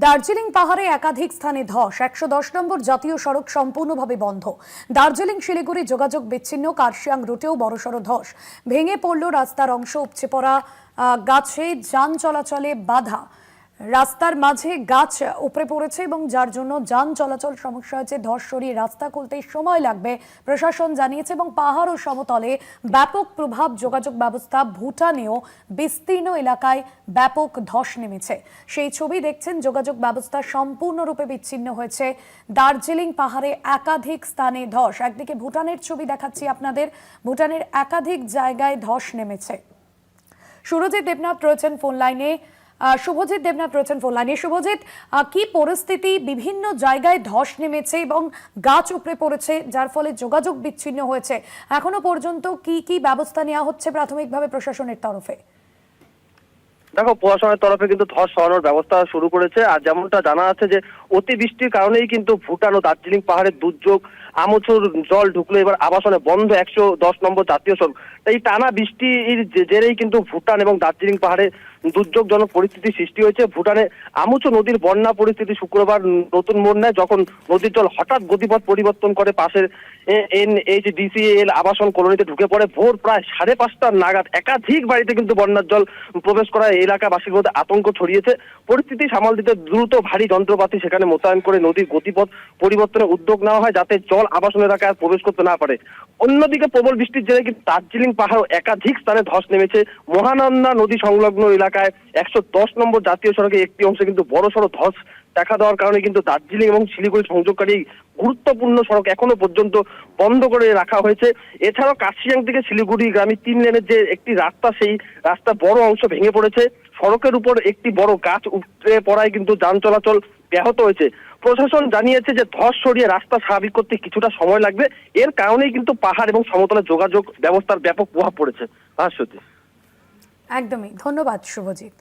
দার্জিলিং পাহাড়ে একাধিক স্থানে ধস। ১১০ নম্বর জাতীয় সড়ক সম্পূর্ণভাবে বন্ধ। দার্জিলিং শিলিগুড়ি যোগাযোগ বিচ্ছিন্ন। কার্শিয়াং রুটেও বড়সড় ধস। ভেঙে পড়ল রাস্তার অংশ, উপচে পড়া গাছে যান চলাচলে বাধা। রাস্তার মাঝে গাছ উপড়ে পড়েছে এবং যার জন্য যান চলাচল সমস্যা হয়েছে। ধস সরিয়ে রাস্তা খুলতে সময় লাগবে, প্রশাসন জানিয়েছে। এবং পাহাড় ও সমতলে ব্যাপক প্রভাব যোগাযোগ ব্যবস্থা। ভুটানেও বিস্তীর্ণ এলাকায় ব্যাপক ধস নেমেছে। সেই ছবি দেখছেন। যোগাযোগ ব্যবস্থা সম্পূর্ণরূপে বিচ্ছিন্ন হয়েছে। দার্জিলিং পাহাড়ে একাধিক স্থানে ধস। একদিকে ভুটানের ছবি দেখাচ্ছি আপনাদের। ভুটানের একাধিক জায়গায় ধস নেমেছে। সুরজিৎ দেবনাথ রয়েছেন ফোন লাইনে। শুভজিৎ দেবনাথ রয়েছেন ফোন লাইনে। শুভজিৎ, কি পরিস্থিতি? বিভিন্ন জায়গায় ধস নেমেছে এবং গাছ উপড়ে পড়েছে, যার ফলে যোগাযোগ বিচ্ছিন্ন হয়েছে। এখনো পর্যন্ত কি কি ব্যবস্থা নেওয়া হচ্ছে প্রাথমিকভাবে প্রশাসনের তরফে? দেখো, প্রশাসনের তরফে কিন্তু ধস সরানোর ব্যবস্থা শুরু করেছে। আর যেমনটা জানা আছে যে অতিবৃষ্টির কারণেই কিন্তু ভুটান ও দার্জিলিং পাহাড়ের দুর্যোগ। আমচুর জল ঢুকলো এবার আবাসনে বন্ধ ১১০ নম্বর জাতীয় সড়ক। এই টানা বৃষ্টির জেরেই কিন্তু ভুটান এবং দার্জিলিং পাহাড়ে দুর্যোগজনক পরিস্থিতি সৃষ্টি হয়েছে। ভুটানে আমুচু নদীর বন্যা পরিস্থিতি শুক্রবার নতুন মোড় নেয়, যখন নদীর জল হঠাৎ গতিপথ পরিবর্তন করে পাশের NHDCL আবাসন কলোনিতে ঢুকে পড়ে। ভোর প্রায় 5:30 নাগাদ একাধিক বাড়িতে কিন্তু বন্যার জল প্রবেশ করায় এলাকাবাসীর মধ্যে আতঙ্ক ছড়িয়েছে। পরিস্থিতি সামাল দিতে দ্রুত ভারী যন্ত্রপাতি সেখানে মোতায়েন করে নদীর গতিপথ পরিবর্তনের উদ্যোগ নেওয়া হয়, যাতে জল আবাসন এলাকায় আর প্রবেশ করতে না পারে। অন্যদিকে প্রবল বৃষ্টির জেরে কিন্তু দার্জিলিং পাহাড় একাধিক স্থানে ধস নেমেছে। মহানন্দা নদী সংলগ্ন এলাকায় ১১০ নম্বর জাতীয় সড়কের একটি অংশে কিন্তু বড়সড় ধস দেখা দেওয়ার কারণে কিন্তু দার্জিলিং এবং শিলিগুড়ি সংযোগকারী গুরুত্বপূর্ণ সড়ক এখনো পর্যন্ত বন্ধ করে রাখা হয়েছে। এছাড়াও কার্শিয়াং থেকে শিলিগুড়ি গ্রামে 3 লেনের যে একটি রাস্তা, সেই রাস্তার বড় অংশ ভেঙে পড়েছে। সড়কের উপর একটি বড় গাছ উপড়ে পড়ায় কিন্তু যান চলাচল ব্যাহত হয়েছে। প্রশাসন জানিয়েছে যে ধস সরিয়ে রাস্তা স্বাভাবিক করতে কিছুটা সময় লাগবে। এর কারণেই কিন্তু পাহাড় এবং সমতলে যোগাযোগ ব্যবস্থার ব্যাপক প্রভাব পড়েছে। ভাস্বতী। একদমই। ধন্যবাদ শুভজিৎ।